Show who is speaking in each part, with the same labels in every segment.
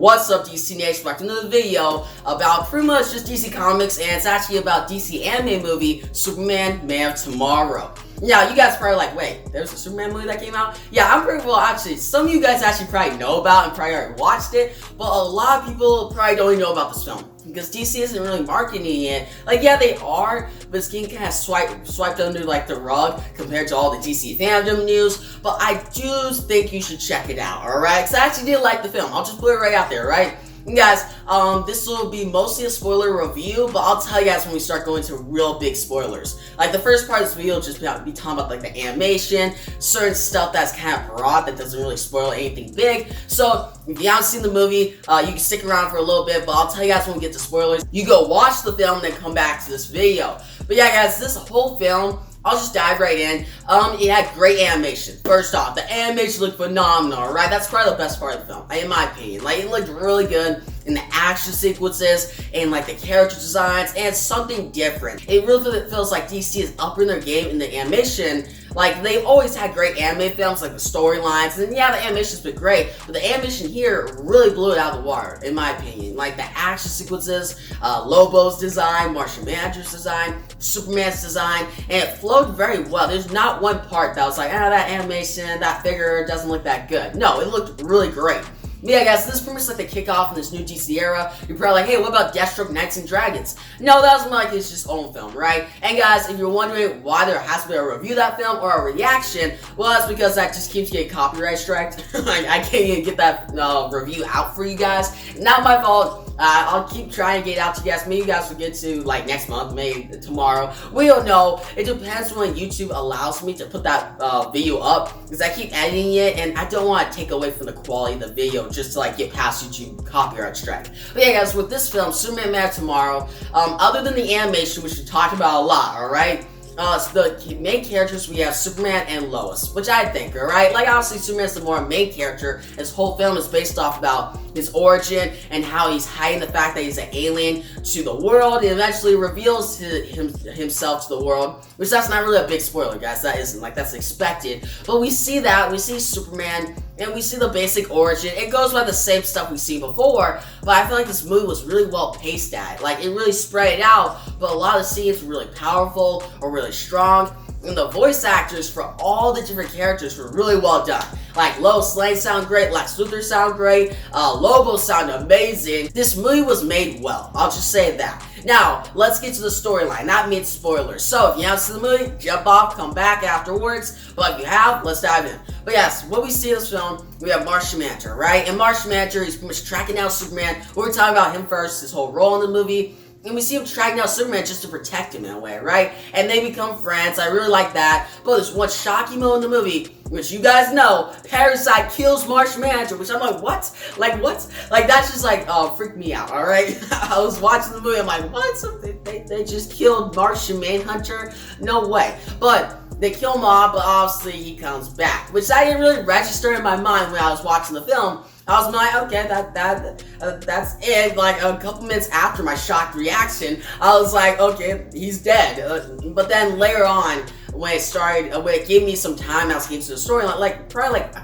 Speaker 1: What's up, DC Nation? Back to another video about pretty much just DC Comics, and it's actually about DC anime movie, Superman Man of Tomorrow. Yeah, you guys are probably like, wait, there's a Superman movie that came out? Yeah, I'm pretty well, actually, some of you guys actually probably know about and probably already watched it, but a lot of people probably don't even know about this film, because DC isn't really marketing it. Like, yeah, they are, but it's getting kind of swiped under, like, the rug compared to all the DC fandom news, but I do think you should check it out, alright? Because I actually did like the film. I'll just put it right out there, right? And guys, this will be mostly a spoiler review, but I'll tell you guys when we start going to real big spoilers. Like, the first part of this video will just be talking about, like, the animation, certain stuff that's kind of broad that doesn't really spoil anything big. So, if you haven't seen the movie, you can stick around for a little bit, but I'll tell you guys when we get to spoilers. You go watch the film, then come back to this video. But yeah, guys, this whole film, I'll just dive right in. It had great animation. First off, the animation looked phenomenal, right? That's probably the best part of the film, in my opinion. Like, it looked really good in the action sequences, and like the character designs, and something different. It really feels like DC is upping their game in the animation. Like, they've always had great anime films, like the storylines, and yeah, the animation's been great, but the animation here really blew it out of the water, in my opinion. Like, the action sequences, Lobo's design, Martian Manhunter's design, Superman's design, and it flowed very well. There's not one part that was like, that animation, that figure doesn't look that good. No, it looked really great. Yeah, guys, this is pretty much like the kickoff in this new DC era. You're probably like, hey, what about Deathstroke Knights and Dragons? No, that was like it's just own film, right? And guys, if you're wondering why there has to be a review of that film or a reaction, well, that's because that just keeps getting copyright striked. I can't even get that review out for you guys. Not my fault. I'll keep trying to get it out to you guys. Maybe you guys will get to like next month, maybe tomorrow. We don't know. It depends when YouTube allows me to put that video up, because I keep editing it and I don't want to take away from the quality of the video just to like get past YouTube copyright strike. But yeah, guys, with this film, Superman Man of Tomorrow, other than the animation, which we talked about a lot, alright? So the main characters, we have Superman and Lois, which I think, alright? Like, obviously, Superman's the more main character. This whole film is based off about his origin and how he's hiding the fact that he's an alien to the world, and eventually reveals himself to the world, which that's not really a big spoiler, guys. That isn't, like, that's expected. But we see that, we see Superman, and we see the basic origin. It goes by the same stuff we've seen before, but I feel like this movie was really well paced at it. Like, it really spread it out, but a lot of the scenes were really powerful or really strong, and the voice actors for all the different characters were really well done. Like, Lois Lane sound great, Lex Luthor sound great, Lobo sound amazing. This movie was made well, I'll just say that. Now, let's get to the storyline, not mid-spoilers. So, if you haven't seen the movie, jump off, come back afterwards, but if you have, let's dive in. But yes, what we see in this film, we have Martian Manhunter, right? And Martian Manhunter, he's pretty much tracking down Superman. We're talking about him first, his whole role in the movie. And we see him tracking down Superman just to protect him in a way, right? And they become friends. I really like that. But there's one shocking moment in the movie, which you guys know, Parasite kills Martian Manhunter, which I'm like, what? Like, what? Like, that's just like, freaked me out, alright? I was watching the movie, I'm like, what? They just killed Martian Manhunter? No way. But they kill him off, but obviously he comes back, which I didn't really register in my mind when I was watching the film. I was like, okay, that's it. Like, a couple minutes after my shocked reaction, I was like, okay, he's dead. But then later on, when it gave me some time, I was getting to the storyline, like, probably like,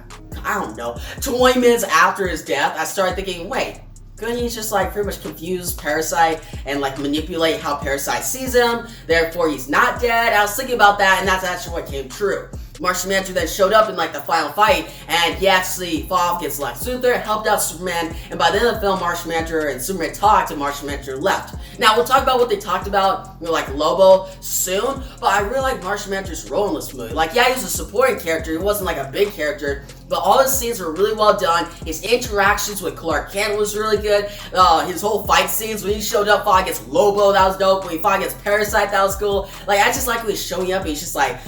Speaker 1: I don't know, 20 minutes after his death, I started thinking, wait, couldn't he just like pretty much confuse Parasite and like manipulate how Parasite sees him, therefore he's not dead? I was thinking about that, and that's actually what came true. Martian Manhunter then showed up in like the final fight, and he actually fought against Lex Luthor, helped out Superman, and by the end of the film, Martian Manhunter and Superman talked, and Martian Manhunter left. Now, we'll talk about what they talked about, like Lobo, soon, but I really like Martian Manhunter's role in this movie. Like, yeah, he was a supporting character, he wasn't like a big character, but all his scenes were really well done. His interactions with Clark Kent was really good. His whole fight scenes, when he showed up, fought against Lobo, that was dope. When he fought against Parasite, that was cool. Like, I just like when he's showing up and he's just like,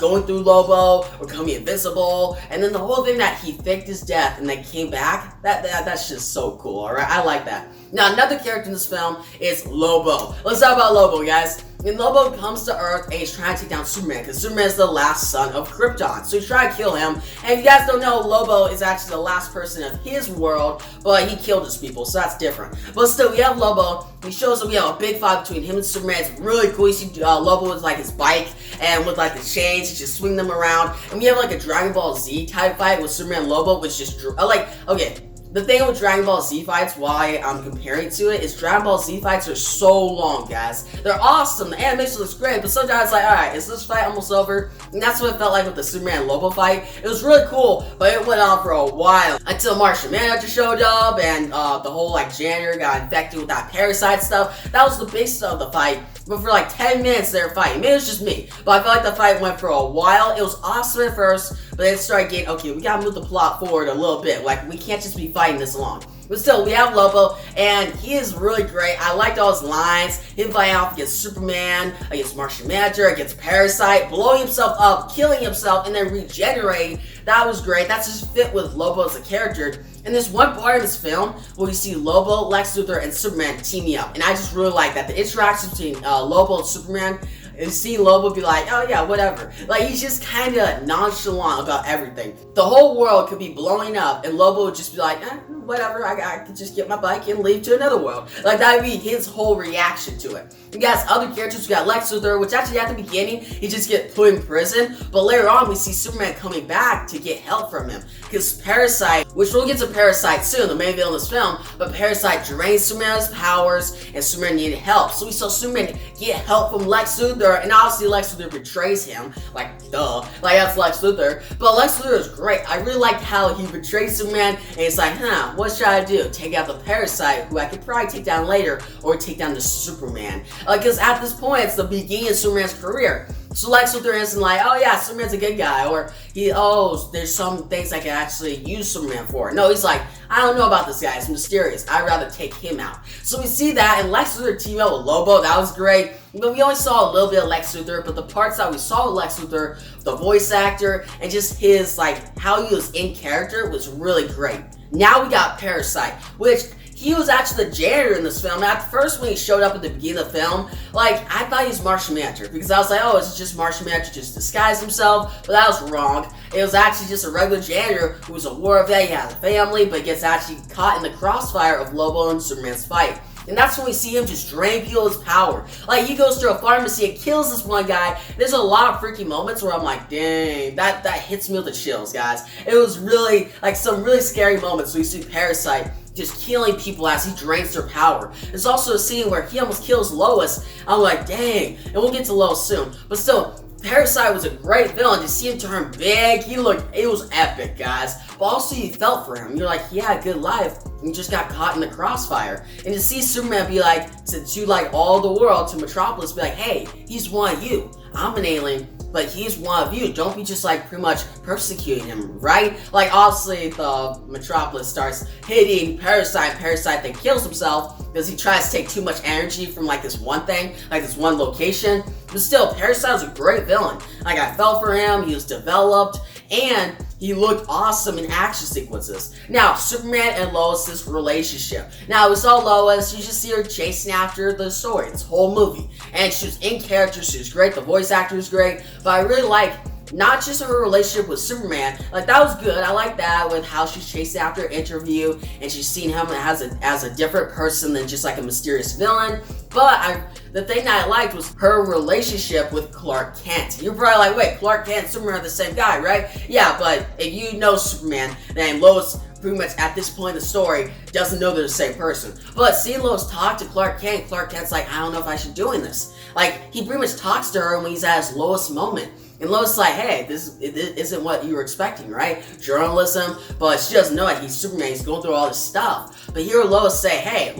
Speaker 1: going through Lobo, or becoming invisible, and then the whole thing that he faked his death and then came back, that's just so cool, alright? I like that. Now, another character in this film is Lobo. Let's talk about Lobo, guys. And Lobo comes to Earth and he's trying to take down Superman, because Superman is the last son of Krypton. So he's trying to kill him. And if you guys don't know, Lobo is actually the last person of his world, but he killed his people, so that's different. But still, we have Lobo. He shows up, we have a big fight between him and Superman. It's really cool. You see Lobo with like his bike and with like the chains, he just swing them around. And we have like a Dragon Ball Z type fight with Superman and Lobo, which just like, okay, The thing with Dragon Ball Z fights, why I'm comparing to it, is Dragon Ball Z fights are so long, guys. They're awesome, the animation looks great, but sometimes it's like, alright, is this fight almost over? And that's what it felt like with the Superman Lobo fight. It was really cool, but it went on for a while until Martian Manhunter showed up and the whole like janitor got infected with that parasite stuff. That was the basis of the fight. But for like 10 minutes they were fighting. Maybe it was just me, but I felt like the fight went for a while. It was awesome at first, but then it started getting, okay, we gotta move the plot forward a little bit. Like, we can't just be fighting this long. But still, we have Lobo, and he is really great. I liked all his lines. Him fighting off against Superman, against Martian Manhunter, against Parasite, blowing himself up, killing himself, and then regenerating. That was great. That's just fit with Lobo as a character. And there's one part of this film where you see Lobo, Lex Luthor, and Superman teaming up. And I just really like that. The interaction between Lobo and Superman, and see Lobo be like, oh yeah, whatever. Like, he's just kind of nonchalant about everything. The whole world could be blowing up, and Lobo would just be like, whatever, I could just get my bike and leave to another world. Like, that would be his whole reaction to it. You got other characters, you got Lex Luthor, which actually at the beginning, he just get put in prison, but later on we see Superman coming back to get help from him. Because Parasite, which we'll get to Parasite soon, the main villain of this film, but Parasite drains Superman's powers, and Superman needed help. So we saw Superman get help from Lex Luthor, and obviously Lex Luthor betrays him, like, duh, like that's Lex Luthor. But Lex Luthor is great. I really liked how he betrays Superman, and it's like, what should I do? Take out the Parasite, who I could probably take down later, or take down the Superman. Because at this point, it's the beginning of Superman's career. So Lex Luthor isn't like, oh yeah, Superman's a good guy, or there's some things I can actually use Superman for. No, he's like, I don't know about this guy, it's mysterious, I'd rather take him out. So we see that, and Lex Luthor team up with Lobo, that was great. But we only saw a little bit of Lex Luthor, but the parts that we saw with Lex Luthor, the voice actor, and just his, like, how he was in character was really great. Now we got Parasite, which he was actually the janitor in this film. At first, when he showed up at the beginning of the film, like, I thought he was Martian Manhunter, because I was like, oh, it's just Martian Manhunter just disguised himself, but that was wrong. It was actually just a regular janitor who was a war vet, he has a family, but gets actually caught in the crossfire of Lobo and Superman's fight. And that's when we see him just drain Peel's power. Like, he goes through a pharmacy and kills this one guy. There's a lot of freaky moments where I'm like, dang, that hits me with the chills, guys. It was really, like, some really scary moments where you see Parasite just killing people as he drains their power. There's also a scene where he almost kills Lois. I'm like, dang, and we'll get to Lois soon. But still, Parasite was a great villain. To see him turn big, it was epic, guys. But also you felt for him. You're like, he had a good life, and he just got caught in the crossfire. And to see Superman be like, to like all the world, to Metropolis, be like, hey, he's one of you. I'm an alien, but he's one of you. Don't be just like pretty much persecuting him, right? Like, obviously the Metropolis starts hitting Parasite then kills himself because he tries to take too much energy from like this one thing, like this one location. But still, Parasite was a great villain. Like, I fell for him, he was developed, and he looked awesome in action sequences. Now, Superman and Lois' relationship. Now, we saw Lois, you just see her chasing after the story, this whole movie. And she was in character, she was great, the voice actor was great, but I really like not just her relationship with Superman, like that was good. I like that with how she's chasing after an interview and she's seen him as a different person than just like a mysterious villain. But the thing that I liked was her relationship with Clark Kent. You're probably like, wait, Clark Kent and Superman are the same guy, right? Yeah, but if you know Superman, then Lois pretty much at this point in the story doesn't know they're the same person. But seeing Lois talk to Clark Kent's like, I don't know if I should be doing this. Like, he pretty much talks to her when he's at his lowest moment. And Lois is like, hey, this isn't what you were expecting, right? Journalism, but she doesn't know it. He's Superman, he's going through all this stuff. But hear Lois say, hey,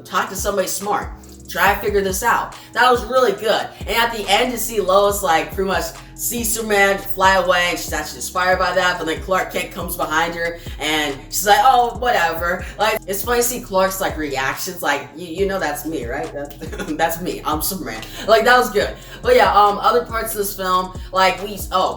Speaker 1: talk to somebody smart. Try to figure this out. That was really good. And at the end, to see Lois like pretty much see Superman fly away, and she's actually inspired by that, but then Clark Kent comes behind her and she's like, oh, whatever. Like, it's funny to see Clark's like reactions, like, you know that's me, right? That's me, I'm Superman. Like, that was good. But yeah, other parts of this film, like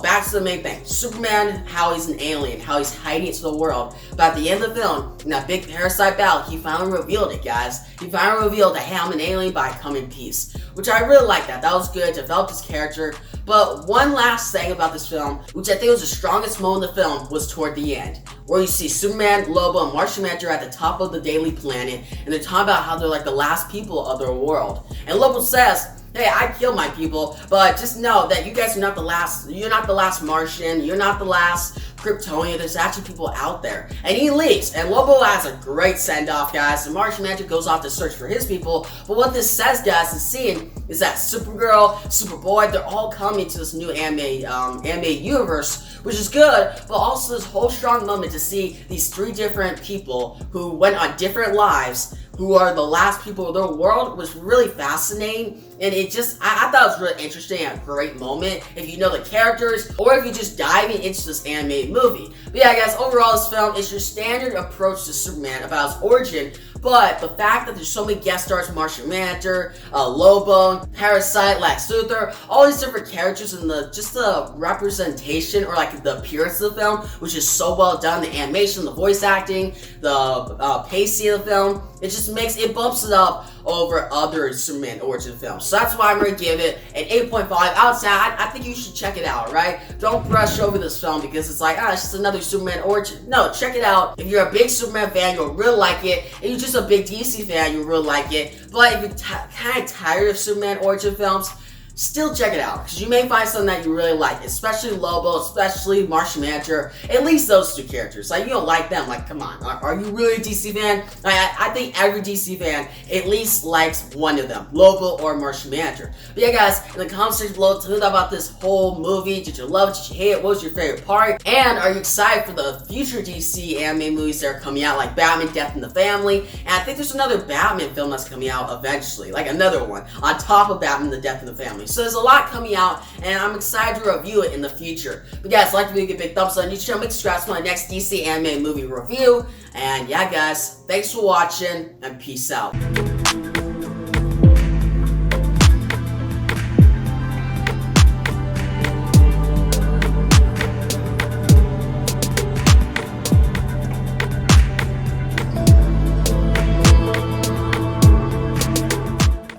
Speaker 1: back to the main thing. Superman, how he's an alien, how he's hiding it to the world. But at the end of the film, in that big Parasite battle, he finally revealed it, guys. He finally revealed that, hey, I'm an alien, but I come in peace. Which I really like that. That was good, developed his character. But one last thing about this film, which I think was the strongest moment in the film, was toward the end, where you see Superman, Lobo, and Martian Manhunter at the top of the Daily Planet, and they're talking about how they're like the last people of their world. And Lobo says, hey, I killed my people, but just know that you guys are not the last. You're not the last Martian. You're not the last Kryptonian. There's actually people out there. And he leaves, and Lobo has a great send-off, guys. The Martian Manhunter goes off to search for his people, but what this says, guys, and seeing is that Supergirl, Superboy, they're all coming to this new anime universe, which is good, but also this whole strong moment to see these three different people who went on different lives, who are the last people of the world, was really fascinating. And it just, I thought it was really interesting and a great moment if you know the characters or if you're just diving into this animated movie. But yeah, guys, overall this film is your standard approach to Superman about his origin, but the fact that there's so many guest stars, Martian Manhunter, Lobo, Parasite, Lex Luthor, all these different characters, and the representation or like the appearance of the film, which is so well done, the animation, the voice acting, the pacing of the film, it bumps it up over other Superman origin films. So that's why I'm going to give it an 8.5 out of 10. I think you should check it out, right? Don't brush over this film because it's like, it's just another Superman origin. No, check it out. If you're a big Superman fan, you'll really like it. If you're just a big DC fan, you'll really like it. But if you're kind of tired of Superman origin films, still check it out, because you may find something that you really like, especially Lobo, especially Martian Manhunter, at least those two characters. Like, you don't like them, like, come on, are you really a DC fan? I think every DC fan at least likes one of them, Lobo or Martian Manhunter. But yeah, guys, in the comment section below, tell me about this whole movie. Did you love it? Did you hate it? What was your favorite part? And are you excited for the future DC anime movies that are coming out, like Batman, Death in the Family? And I think there's another Batman film that's coming out eventually, like another one, on top of Batman, the Death in the Family. So there's a lot coming out, and I'm excited to review it in the future. But guys, like the video, give a big thumbs up on YouTube, make subscribe for my next DC anime movie review. And yeah, guys, thanks for watching, and peace out.